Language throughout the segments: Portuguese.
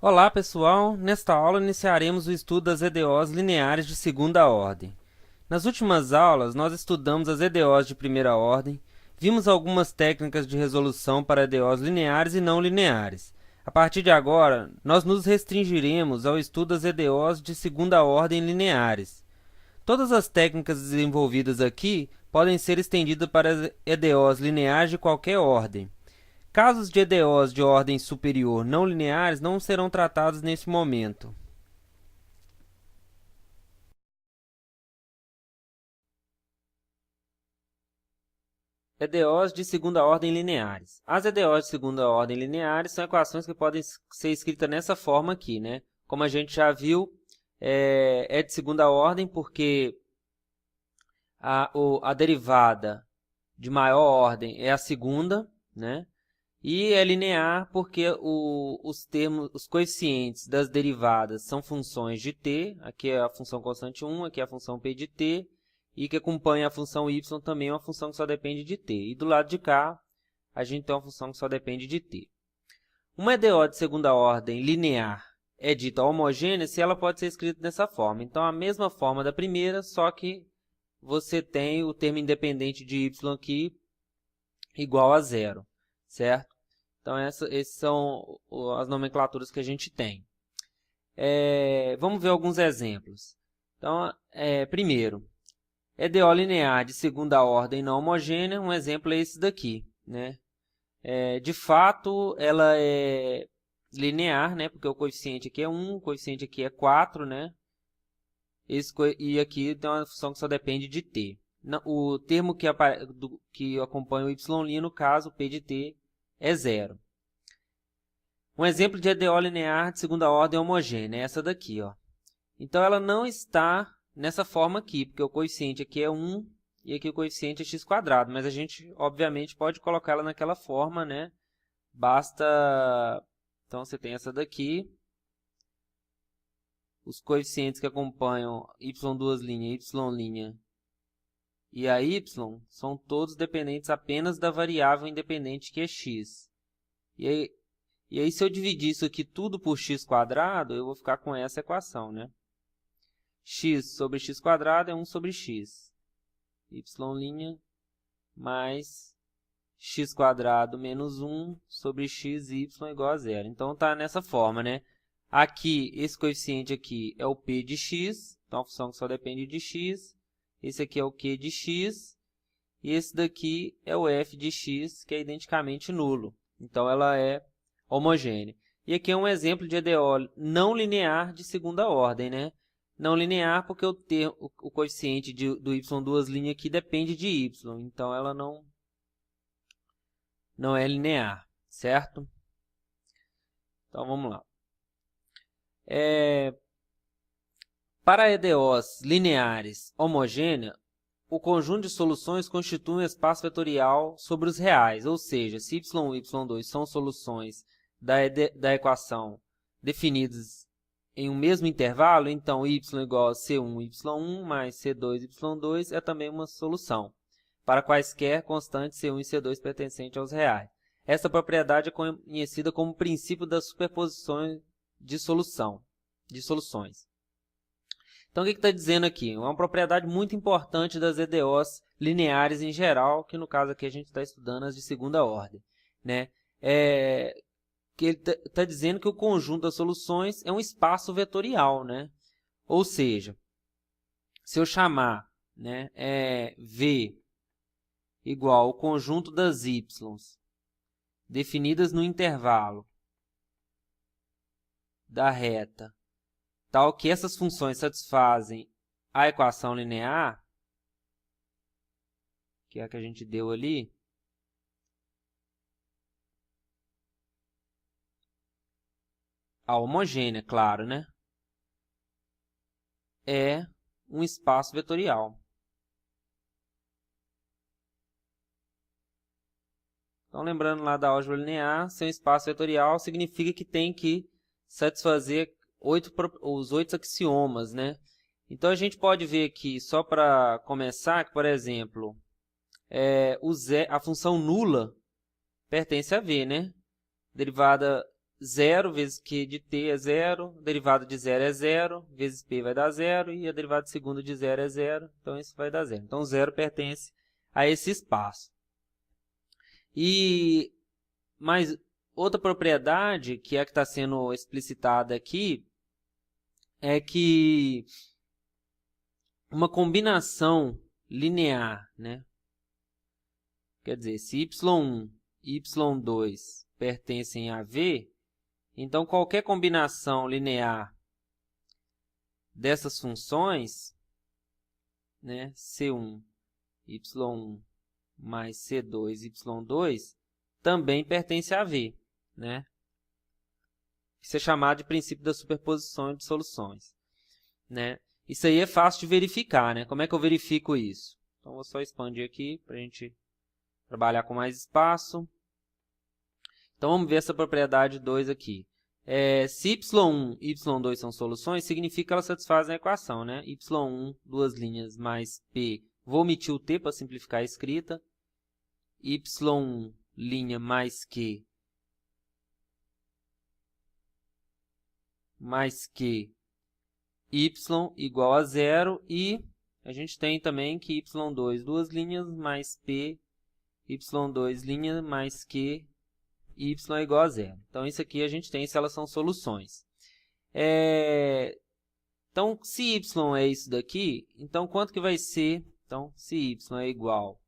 Olá pessoal, nesta aula iniciaremos o estudo das EDOs lineares de segunda ordem. Nas últimas aulas, nós estudamos as EDOs de primeira ordem, vimos algumas técnicas de resolução para EDOs lineares e não lineares. A partir de agora, nós nos restringiremos ao estudo das EDOs de segunda ordem lineares. Todas as técnicas desenvolvidas aqui podem ser estendidas para as EDOs lineares de qualquer ordem. Casos de EDOs de ordem superior não lineares não serão tratados nesse momento. EDOs de segunda ordem lineares. As EDOs de segunda ordem lineares são equações que podem ser escritas nessa forma aqui, né? Como a gente já viu, é de segunda ordem porque a derivada de maior ordem é a segunda, né? E é linear porque os coeficientes das derivadas são funções de t, aqui é a função constante 1, aqui é a função p de t, e que acompanha a função y também é uma função que só depende de t. E do lado de cá, a gente tem uma função que só depende de t. Uma EDO de segunda ordem linear é dita homogênea se ela pode ser escrita dessa forma. Então, a mesma forma da primeira, só que você tem o termo independente de y aqui igual a zero, certo? Então, essas são as nomenclaturas que a gente tem. Vamos ver alguns exemplos. Então, primeiro, EDO linear de segunda ordem não homogênea, um exemplo é esse daqui, né? De fato, ela é linear, né? Porque o coeficiente aqui é 1, o coeficiente aqui é 4, né? E aqui tem uma função que só depende de t. O termo que acompanha o y', no caso, p de t, é zero. Um exemplo de EDO linear de segunda ordem homogênea é essa daqui, ó. Então, ela não está nessa forma aqui, porque o coeficiente aqui é 1 e aqui o coeficiente é x², mas a gente, obviamente, pode colocá-la naquela forma, né? Basta... Então, você tem essa daqui. Os coeficientes que acompanham y' e a y são todos dependentes apenas da variável independente que é x. E aí, se eu dividir isso aqui tudo por x², eu vou ficar com essa equação, né? X sobre x² é 1 sobre x. Y' mais x² menos 1 sobre xy igual a zero. Então, está nessa forma, né? Aqui, esse coeficiente aqui é o p de x, então a função que só depende de x. Esse aqui é o q de x. E esse daqui é o f de x, que é identicamente nulo. Então, ela é homogênea. E aqui é um exemplo de EDO não linear de segunda ordem, né? Não linear porque o coeficiente do y' aqui depende de y. Então, ela não é linear, certo? Então, vamos lá. Para EDOs lineares homogêneas, o conjunto de soluções constitui um espaço vetorial sobre os reais, ou seja, se y1 e y2 são soluções da equação definidas em um mesmo intervalo, então y igual a c1, y1 mais c2, y2 é também uma solução para quaisquer constantes c1 e c2 pertencentes aos reais. Essa propriedade é conhecida como princípio da superposição de soluções. Então, o que está dizendo aqui? É uma propriedade muito importante das EDOs lineares em geral, que no caso aqui a gente está estudando as de segunda ordem, né? Que ele está dizendo que o conjunto das soluções é um espaço vetorial, né? Ou seja, se eu chamar, né, V igual ao conjunto das y definidas no intervalo da reta, tal que essas funções satisfazem a equação linear, que é a que a gente deu ali, a homogênea, claro, né? É um espaço vetorial. Então, lembrando lá da álgebra linear, ser um espaço vetorial significa que tem que satisfazer os 8 axiomas, né? Então, a gente pode ver aqui, só para começar, que, por exemplo, a função nula pertence a V, né? Derivada 0 vezes Q de t é 0, a derivada de 0 é 0, vezes P vai dar 0, e a derivada de segunda de 0 é 0, então isso vai dar 0. Então, 0 pertence a esse espaço. E mais outra propriedade, que é a que está sendo explicitada aqui, é que uma combinação linear, né? Quer dizer, se y1 e y2 pertencem a V, então qualquer combinação linear dessas funções, né, C1, y1 mais C2, y2, também pertence a V, né? Isso é chamado de princípio da superposição de soluções, né? Isso aí é fácil de verificar, né? Como é que eu verifico isso? Então, vou só expandir aqui para a gente trabalhar com mais espaço. Então, vamos ver essa propriedade 2 aqui. Se y1 e y2 são soluções, significa que elas satisfazem a equação, né? y1, duas linhas, mais p. Vou omitir o t para simplificar a escrita. y1, linha, mais q. Mais q, y igual a 0. E a gente tem também que y2, duas linhas, mais p, y2, linha, mais q, y é igual a 0. Então, isso aqui a gente tem se elas são soluções. Então, se y é isso daqui, então quanto que vai ser? Então, se y é igual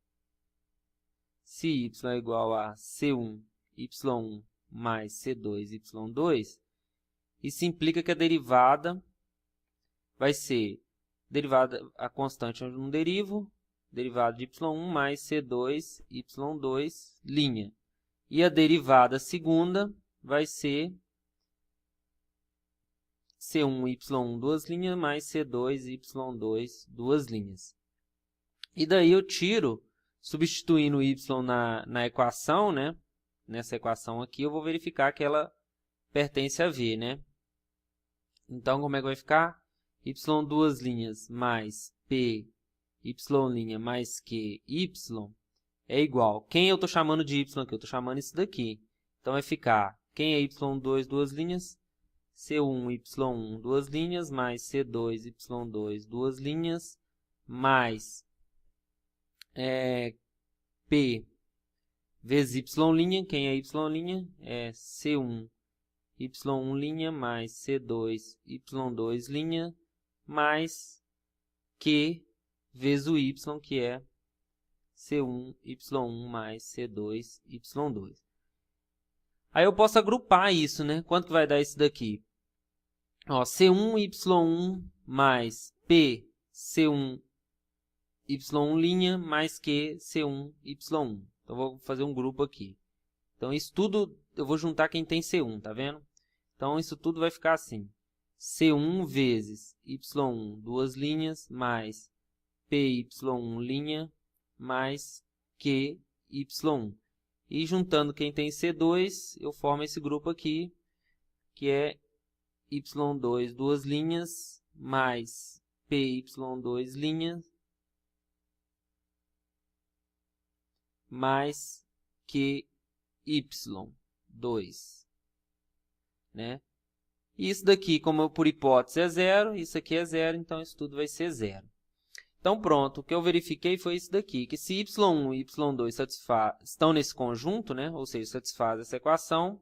a C1, y1 mais C2, y2, isso implica que a derivada vai ser a constante onde eu não derivo, derivada de y1 mais C2, y2, linha. E a derivada segunda vai ser C1, y1, duas linhas, mais C2, y2, duas linhas. E daí eu tiro, substituindo o y na equação, né? Nessa equação aqui, eu vou verificar que ela pertence a V, né? Então, como é que vai ficar? Y, duas linhas, mais P, y' linha, mais Q, y, é igual. Quem eu estou chamando de y aqui? Eu estou chamando isso daqui. Então, vai ficar, quem é y2, duas linhas? C1, y1, duas linhas, mais C2, y2, duas linhas, mais P vezes y', quem é y'? É C1, y1 linha, mais C2, y2 linha, mais Q vezes o y, que é C1, y1 mais C2, y2. Aí eu posso agrupar isso, né? Quanto que vai dar isso daqui? Ó, C1, y1 mais P, C1, y1 linha, mais Q, C1, y1. Então, vou fazer um grupo aqui. Então, isso tudo, eu vou juntar quem tem C1, tá vendo? Então, isso tudo vai ficar assim. C1 vezes y1, duas linhas, mais PY1 linha, mais QY1. E juntando quem tem C2, eu formo esse grupo aqui, que é Y2, duas linhas, mais PY2 linhas, mais QY2, né? E isso daqui, como por hipótese é 0, isso aqui é 0, então isso tudo vai ser 0. Então, pronto, o que eu verifiquei foi isso daqui, que se y1 e y2 estão nesse conjunto, né? Ou seja, satisfaz essa equação,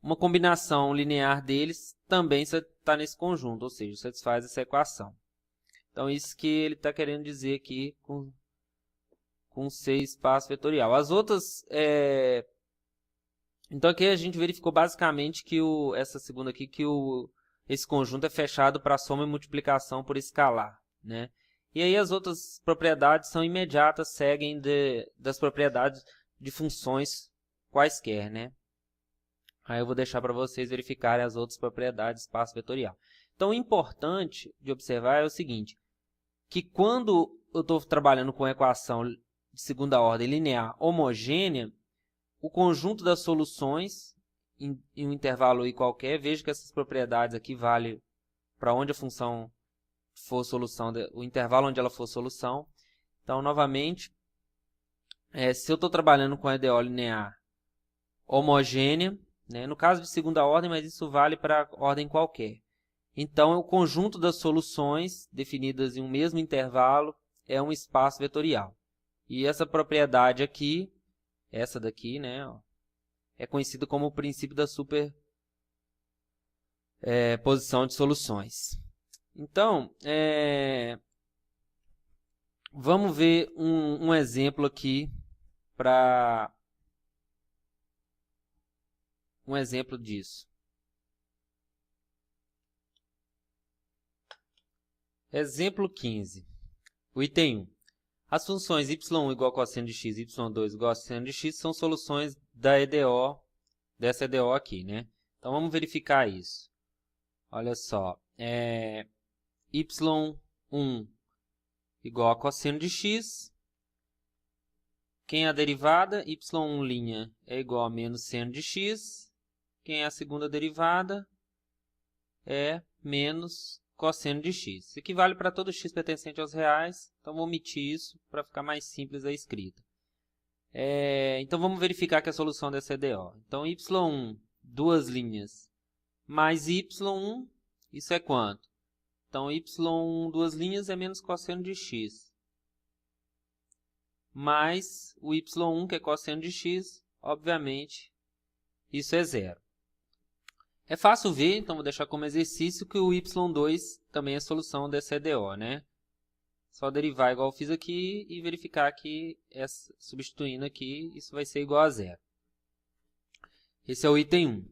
uma combinação linear deles também está nesse conjunto, ou seja, satisfaz essa equação. Então, isso que ele está querendo dizer aqui com C espaço vetorial. As outras... Então, aqui a gente verificou basicamente que essa segunda aqui, que esse conjunto é fechado para soma e multiplicação por escalar, né? E aí as outras propriedades são imediatas, seguem das propriedades de funções quaisquer, né? Aí eu vou deixar para vocês verificarem as outras propriedades de espaço vetorial. Então, o importante de observar é o seguinte, que quando eu estou trabalhando com equação de segunda ordem linear homogênea, o conjunto das soluções em um intervalo I qualquer, veja que essas propriedades aqui valem para onde a função for solução, o intervalo onde ela for solução. Então, novamente, se eu estou trabalhando com a EDO linear homogênea, né? No caso de segunda ordem, mas isso vale para ordem qualquer. Então, o conjunto das soluções definidas em um mesmo intervalo é um espaço vetorial. E essa propriedade aqui, essa daqui, né, ó, é conhecida como o princípio da superposição de soluções. Então, vamos ver um exemplo aqui para um exemplo disso. Exemplo 15. O item 1. As funções y1 igual a cosseno de x e y2 igual a seno de x são soluções da EDO, dessa EDO aqui, né? Então, vamos verificar isso. Olha só, y1 igual a cosseno de x. Quem é a derivada? y1' é igual a menos seno de x. Quem é a segunda derivada? É menos cosseno de x. Isso aqui vale para todo x pertencente aos reais, então vou omitir isso para ficar mais simples a escrita. Então vamos verificar que a solução dessa EDO. Então y1, duas linhas, mais y1, isso é quanto? Então y1, duas linhas, é menos cosseno de x. Mais o y1, que é cosseno de x, obviamente, isso é zero. É fácil ver, então vou deixar como exercício, que o y2 também é solução dessa EDO, né? Só derivar igual eu fiz aqui e verificar que, substituindo aqui, isso vai ser igual a zero. Esse é o item 1.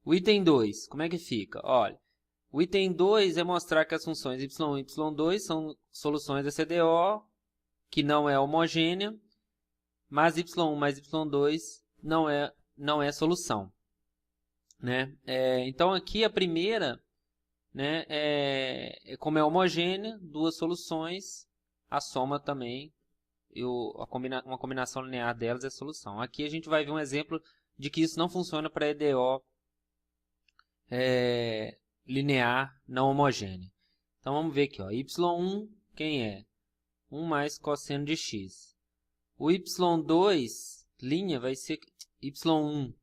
O item 2, como é que fica? Olha, o item 2 é mostrar que as funções y1 e y2 são soluções dessa EDO, que não é homogênea, mas y1 mais y2 não é solução. Né? Então, aqui a primeira, né, como é homogênea, duas soluções, a soma também, uma combinação linear delas é solução. Aqui a gente vai ver um exemplo de que isso não funciona para EDO linear não homogênea. Então, vamos ver aqui, ó, y1, quem é? 1 mais cosseno de x. O y2, linha, vai ser y1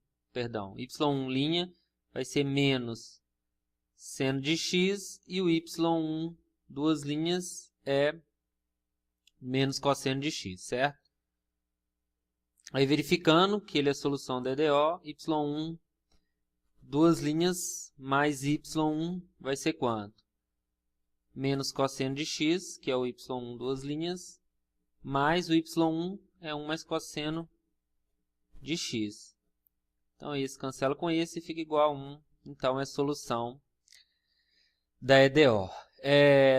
vai ser menos seno de x e o y1, duas linhas, é menos cosseno de x, certo? Aí verificando que ele é solução da EDO, y1, duas linhas, mais y1 vai ser quanto? Menos cosseno de x, que é o y1, duas linhas, mais o y1 é 1 mais cosseno de x. Então, esse cancela com esse e fica igual a 1. Então, é solução da EDO.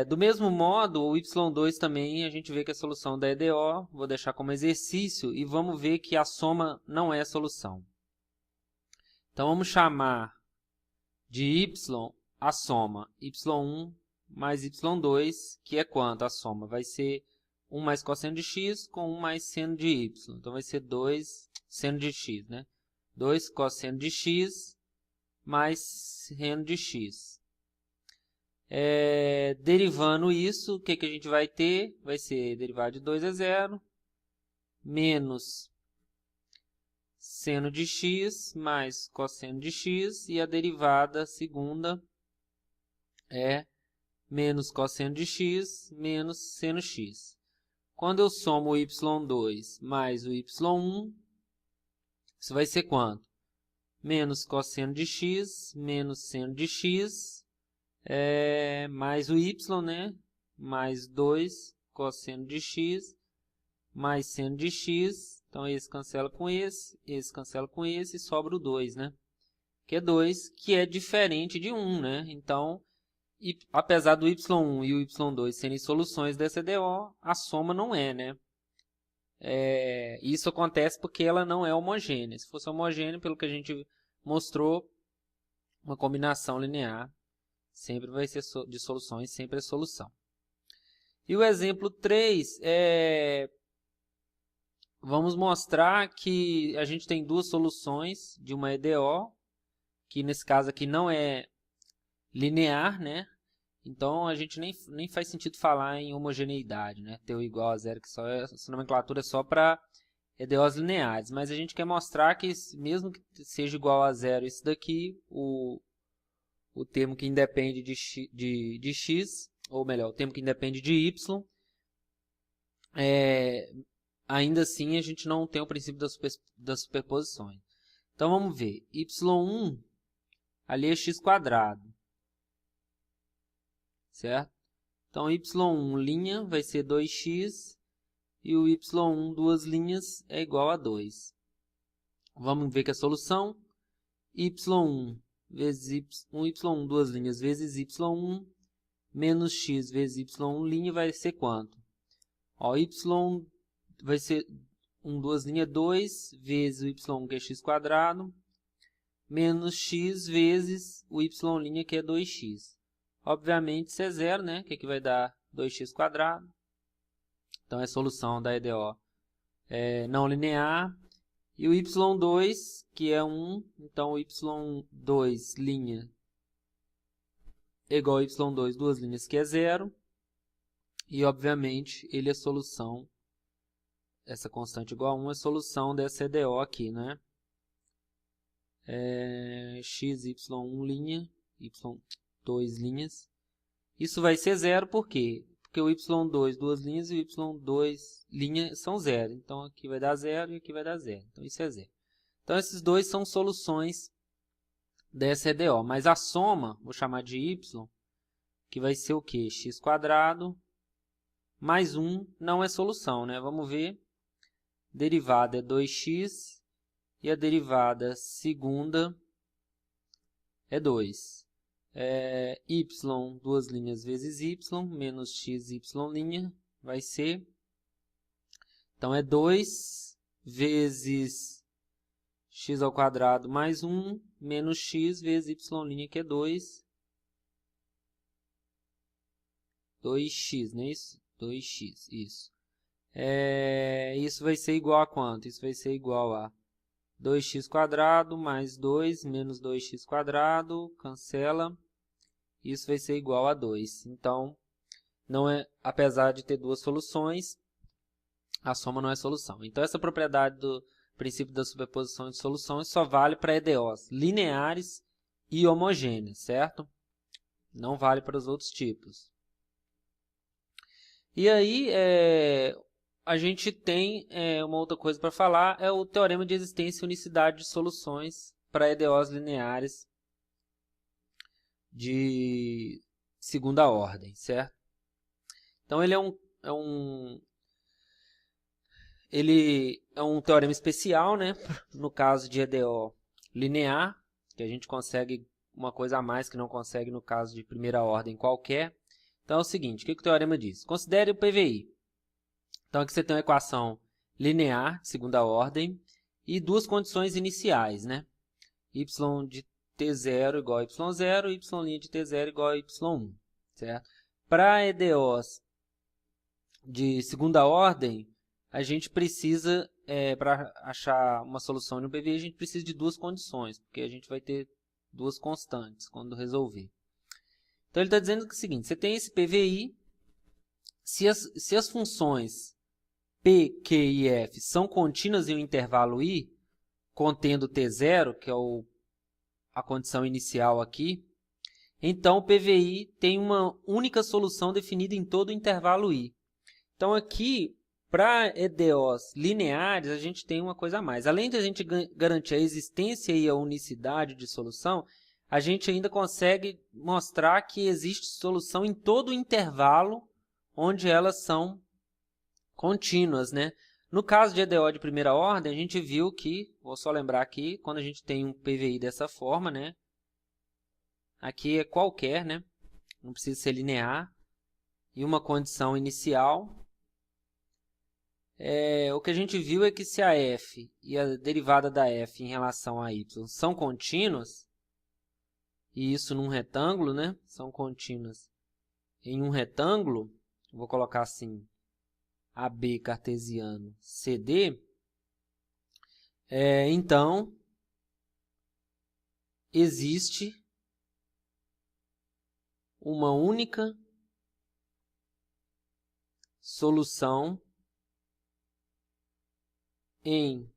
Do mesmo modo, o y2 também a gente vê que é solução da EDO. Vou deixar como exercício e vamos ver que a soma não é solução. Então, vamos chamar de y a soma y1 mais y2, que é quanto? A soma vai ser 1 mais cosseno de x com 1 mais seno de y. Então, vai ser 2 seno de x, né? 2 cosseno de x mais seno de x. Derivando isso, o que a gente vai ter? Vai ser derivada de 2 é 0, menos seno de x mais cosseno de x, e a derivada segunda é menos cosseno de x menos seno x. Quando eu somo o y2 mais o y1, isso vai ser quanto? Menos cosseno de x, menos seno de x, mais o y, né? Mais 2 cosseno de x, mais seno de x. Então, esse cancela com esse cancela com esse, e sobra o 2, né? Que é 2, que é diferente de 1, né? Então, apesar do y1 e o y2 serem soluções dessa EDO, a soma não é, né? Isso acontece porque ela não é homogênea. Se fosse homogênea, pelo que a gente mostrou, uma combinação linear sempre vai ser de soluções, sempre é solução. E o exemplo 3 vamos mostrar que a gente tem duas soluções de uma EDO, que nesse caso aqui não é linear, né? Então, a gente nem faz sentido falar em homogeneidade, né? T igual a zero, que essa nomenclatura é só para EDOs lineares, mas a gente quer mostrar que mesmo que seja igual a zero isso daqui, o termo que independe de x, ou melhor, o termo que independe de y, ainda assim a gente não tem o princípio das superposições. Então vamos ver, y1 ali é x², certo? Então y1' vai ser 2x e o y1 duas linhas é igual a 2. Vamos ver que a solução y1 vezes y1 duas linhas vezes y1 menos x vezes y1' vai ser quanto? Ó, y vai ser duas linhas 2 vezes o y1 que é x² menos x vezes o y' que é 2x. Obviamente isso é zero, né? Que aqui vai dar 2x². Então é a solução da EDO não linear. E o y2, que é 1, então o y2' é igual a y2, duas linhas, que é 0. E, obviamente, ele é solução, essa constante igual a 1 é solução dessa EDO aqui, né? X, y1', y2'. Isso vai ser 0, por quê? Porque o y2, duas linhas, e o y2' são 0. Então, aqui vai dar 0 e aqui vai dar 0. Então, isso é 0. Então, esses dois são soluções dessa EDO. Mas a soma, vou chamar de y, que vai ser o quê? x² mais 1 não é solução, né? Vamos ver. Derivada é 2x e a derivada segunda é 2. Y, duas linhas vezes y, menos x, y' vai ser. Então, é 2 vezes x² mais 1, menos x vezes y', que é 2. 2x, não é isso? 2x, isso. Isso vai ser igual a quanto? Isso vai ser igual a 2x² mais 2 menos 2x², cancela. Isso vai ser igual a 2. Então, não é, apesar de ter duas soluções, a soma não é solução. Então, essa propriedade do princípio da superposição de soluções só vale para EDOs lineares e homogêneas, certo? Não vale para os outros tipos. E aí, a gente tem uma outra coisa para falar, é o teorema de existência e unicidade de soluções para EDOs lineares de segunda ordem, certo? Então, ele é um teorema especial, né? No caso de EDO linear, que a gente consegue uma coisa a mais que não consegue no caso de primeira ordem qualquer. Então, é o seguinte, o que o teorema diz? Considere o PVI. Então, aqui você tem uma equação linear, de segunda ordem, e duas condições iniciais, né? Y de t0 igual a y0, y' de t0 igual a y1, certo? Para EDOs de segunda ordem, a gente precisa, para achar uma solução de um PVI, a gente precisa de duas condições, porque a gente vai ter duas constantes quando resolver. Então, ele está dizendo que é o seguinte, você tem esse PVI, se as funções P, Q e F são contínuas em um intervalo I, contendo T0, que é a condição inicial aqui, então o PVI tem uma única solução definida em todo o intervalo I. Então, aqui, para EDOs lineares, a gente tem uma coisa a mais. Além de a gente garantir a existência e a unicidade de solução, a gente ainda consegue mostrar que existe solução em todo o intervalo onde elas são contínuas, né? No caso de EDO de primeira ordem, a gente viu que, vou só lembrar aqui, quando a gente tem um PVI dessa forma, né? Aqui é qualquer, né? Não precisa ser linear. E uma condição inicial. O que a gente viu é que se a f e a derivada da f em relação a y são contínuas, e isso num retângulo, né? São contínuas em um retângulo, vou colocar assim, AB cartesiano CD, então, existe uma única solução em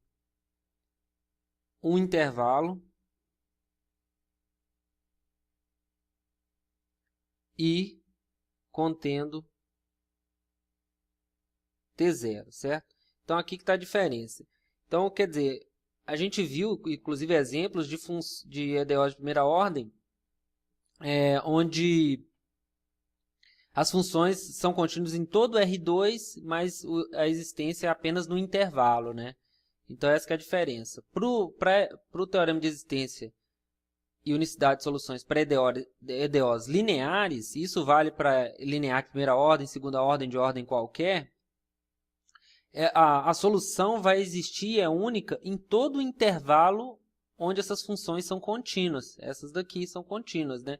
um intervalo e contendo T0, certo? Então, aqui que está a diferença. Então, quer dizer, a gente viu, inclusive, exemplos de EDOs de primeira ordem, onde as funções são contínuas em todo R2, mas a existência é apenas no intervalo, né? Então, essa que é a diferença. Para o teorema de existência e unicidade de soluções para EDOs lineares, isso vale para linear de primeira ordem, segunda ordem, de ordem qualquer, a solução vai existir, é única, em todo o intervalo onde essas funções são contínuas. Essas daqui são contínuas, né?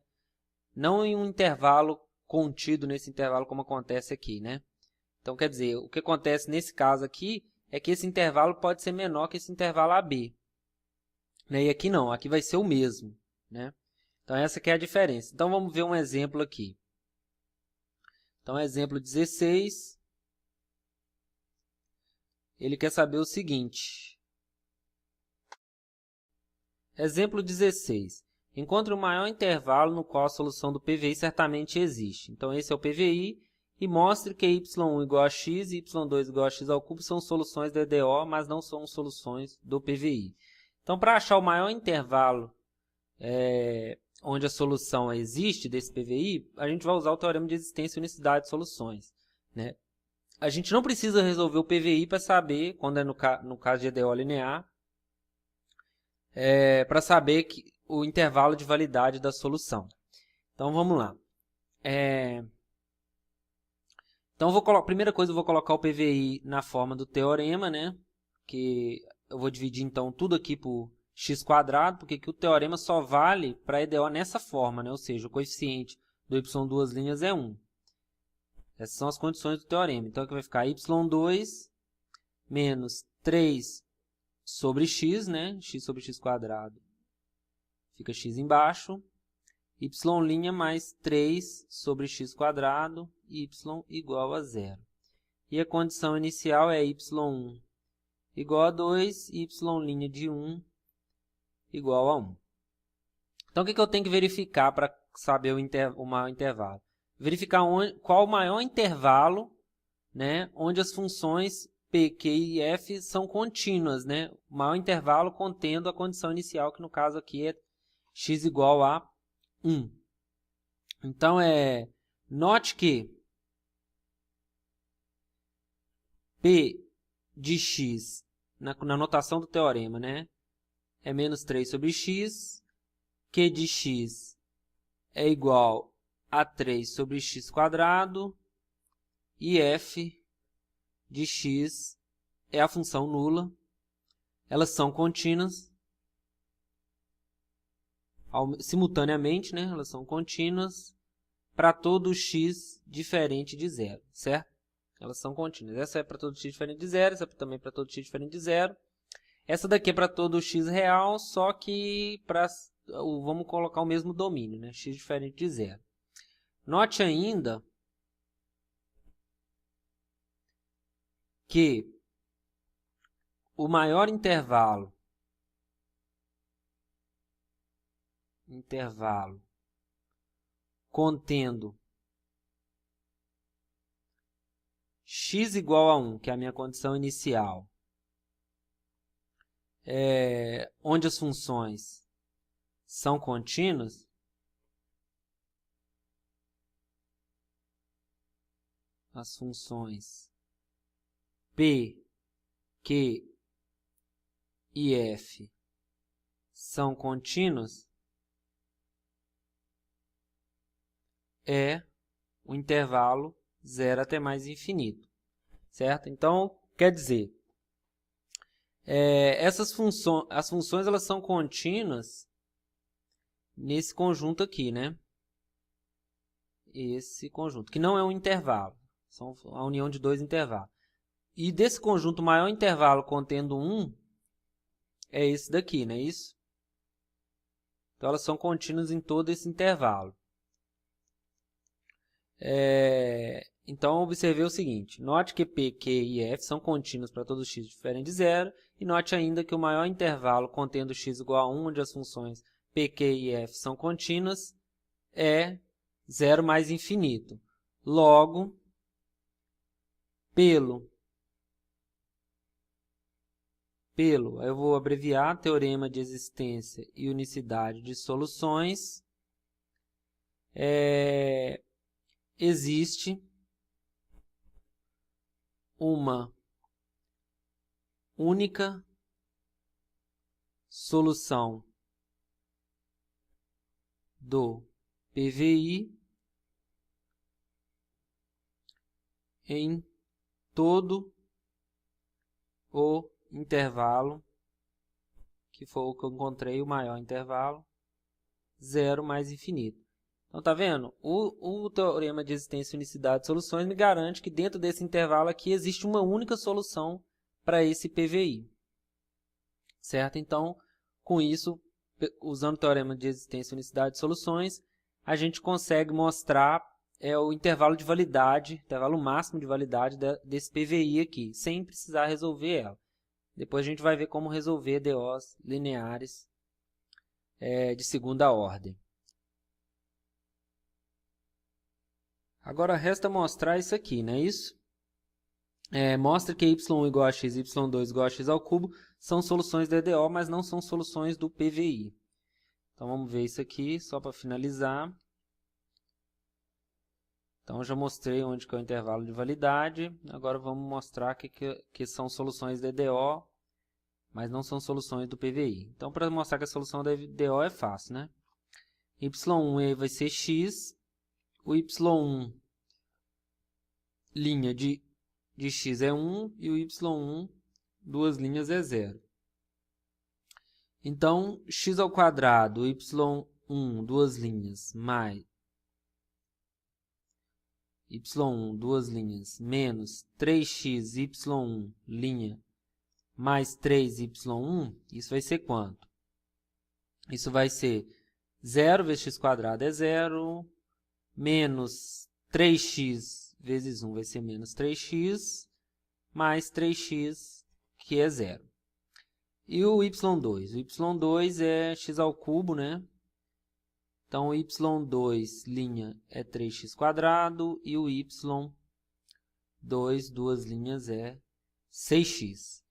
Não em um intervalo contido nesse intervalo como acontece aqui, né? Então, quer dizer, o que acontece nesse caso aqui é que esse intervalo pode ser menor que esse intervalo AB. Né? E aqui não, aqui vai ser o mesmo, né? Então, essa que é a diferença. Então, vamos ver um exemplo aqui. Então, exemplo 16... ele quer saber o seguinte. Exemplo 16. Encontre o maior intervalo no qual a solução do PVI certamente existe. Então, esse é o PVI. E mostre que y1 igual a x e y2 igual a x ao cubo são soluções do EDO, mas não são soluções do PVI. Então, para achar o maior intervalo onde a solução existe desse PVI, a gente vai usar o teorema de existência e unicidade de soluções, né? A gente não precisa resolver o PVI para saber, quando é no caso de EDO linear, para saber o intervalo de validade da solução. Então, vamos lá. Então, a primeira coisa, eu vou colocar o PVI na forma do teorema, né? Que eu vou dividir, então, tudo aqui por x², porque aqui o teorema só vale para EDO nessa forma, né? Ou seja, o coeficiente do y duas linhas é 1. Essas são as condições do teorema. Então, aqui vai ficar y2 menos 3 sobre x, né? X sobre x². Fica x embaixo. Y' mais 3 sobre x², y igual a 0. E a condição inicial é y1 igual a 2, y' de 1 igual a 1. Então, o que eu tenho que verificar para saber o maior intervalo? Verificar qual o maior intervalo, né, onde as funções P, Q e F são contínuas, né? O maior intervalo contendo a condição inicial, que no caso aqui é x igual a 1. Então, note que P de x, na notação do teorema, né, é menos 3 sobre x, Q de x é igual a 3 sobre x² e F de x é a função nula. Elas são contínuas simultaneamente, né? Elas são contínuas para todo x diferente de 0, certo? Elas são contínuas. Essa é para todo x diferente de 0, essa é também para todo x diferente de 0. Essa daqui é para todo x real, só que vamos colocar o mesmo domínio, né? X diferente de 0. Note ainda que o maior intervalo contendo x igual a 1, que é a minha condição inicial, onde as funções são contínuas, as funções P, Q e F são contínuas, é o intervalo 0 até mais infinito, certo? Então, quer dizer, as funções elas são contínuas nesse conjunto aqui, né? Esse conjunto, que não é um intervalo, são a união de dois intervalos. E desse conjunto, o maior intervalo contendo 1 é esse daqui, não é isso? Então, elas são contínuas em todo esse intervalo. Então, observei o seguinte, note que P, Q e F são contínuos para todos os x diferentes de zero, e note ainda que o maior intervalo contendo x igual a 1, onde as funções P, Q e F são contínuas, é 0 mais infinito. Logo, eu vou abreviar teorema de existência e unicidade de soluções, existe uma única solução do PVI em todo o intervalo, que foi o que eu encontrei, o maior intervalo, 0 mais infinito. Então, tá vendo? O teorema de existência e unicidade de soluções me garante que dentro desse intervalo aqui existe uma única solução para esse PVI. Certo? Então, com isso, usando o teorema de existência e unicidade de soluções, a gente consegue mostrar o intervalo de validade, intervalo máximo de validade desse PVI aqui, sem precisar resolver ela. Depois a gente vai ver como resolver DOs lineares de segunda ordem. Agora resta mostrar isso aqui, não é isso? Mostra que y1 igual a x e y2 igual a x ao cubo são soluções do EDO, mas não são soluções do PVI. Então vamos ver isso aqui, só para finalizar. Então eu já mostrei onde que é o intervalo de validade, agora vamos mostrar que são soluções do EDO, mas não são soluções do PVI. Então para mostrar que a solução do EDO é fácil, né? y1 vai ser x, o y1 linha de x é 1 e o y1, duas linhas, é 0. Então, x ao quadrado, y1, duas linhas, mais y1, duas linhas, menos 3x, y1, linha, mais 3y1, isso vai ser quanto? Isso vai ser 0 vezes x quadrado é 0, menos 3x vezes 1 vai ser menos 3x, mais 3x, que é 0. E o y2? O y2 é x ao cubo, né? Então, o y2, linha, é 3x quadrado, e o y2, duas linhas, é 6x.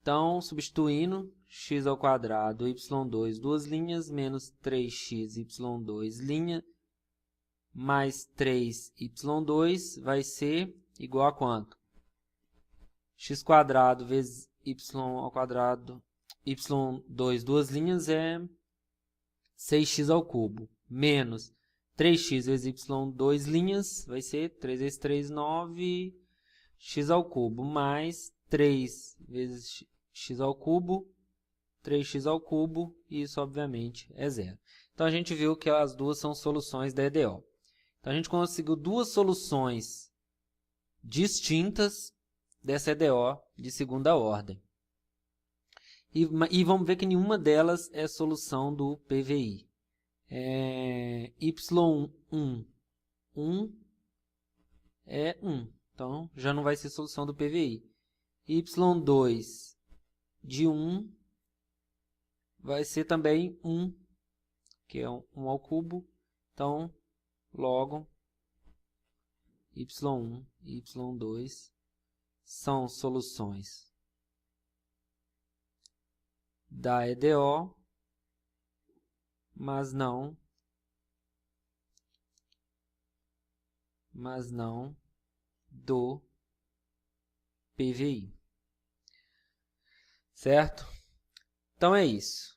Então, substituindo, x ao quadrado, y2, duas linhas, menos 3x, y2, linha, mais 3y2 vai ser igual a quanto? X quadrado vezes y ao quadrado, y2, duas linhas, é 6x ao cubo, menos 3x vezes y2 linhas, vai ser 3 vezes 3, 9, x ao cubo, mais 3 vezes x ao cubo, 3x ao cubo, e isso, obviamente, é 0. Então, a gente viu que as duas são soluções da EDO. Então, a gente conseguiu duas soluções distintas dessa EDO de segunda ordem. E vamos ver que nenhuma delas é solução do PVI. Y1, 1 é 1. Então, já não vai ser solução do PVI. Y2 de 1 vai ser também 1, que é 1 ao cubo. Então, logo, y1 e y2 são soluções da EDO, mas não do PVI. Certo? Então é isso.